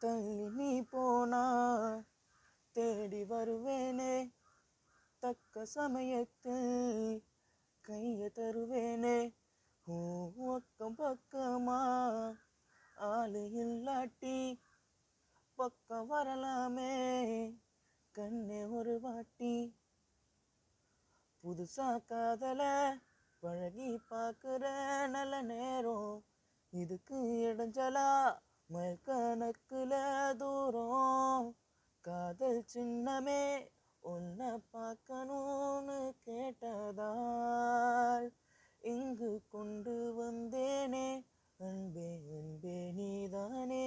தள்ளி நீ போனா தேடி வருவேனே, தக்க சமயத்தில் கைய தருவேனே. பக்கம் பக்கமா ஆளு இல்லாட்டி பக்கம் வரலாமே கண்ணே ஒரு வாட்டி. புதுசா காதல பழகி பார்க்குற நல்ல நேரம், இதுக்கு இடைஞ்சலா மைல் கணக்குல தூரம். காதல் சின்னமே உன்னை பார்க்கணும்னு கேட்டதால் இங்கு கொண்டு வந்தேனே. அன்பே அன்பே நீதானே